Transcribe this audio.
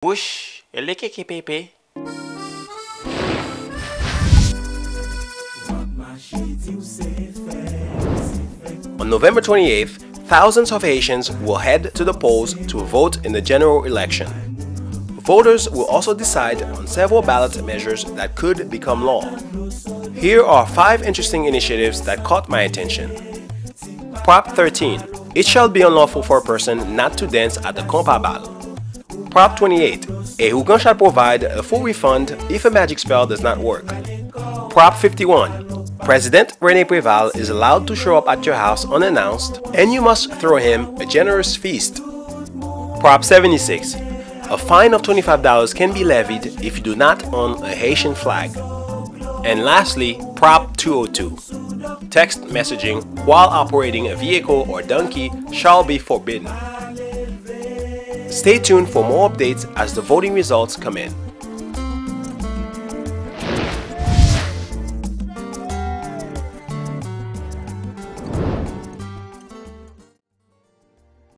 Whoosh, pepe. On November 28th, thousands of Haitians will head to the polls to vote in the general election. Voters will also decide on several ballot measures that could become law. Here are 5 interesting initiatives that caught my attention. Prop 13. It shall be unlawful for a person not to dance at the compa bal. Prop 28. A Hugan shall provide a full refund if a magic spell does not work. Prop 51. President René Préval is allowed to show up at your house unannounced, and you must throw him a generous feast. Prop 76. A fine of $25 can be levied if you do not own a Haitian flag. And lastly, Prop 202. Text messaging while operating a vehicle or donkey shall be forbidden. Stay tuned for more updates as the voting results come in.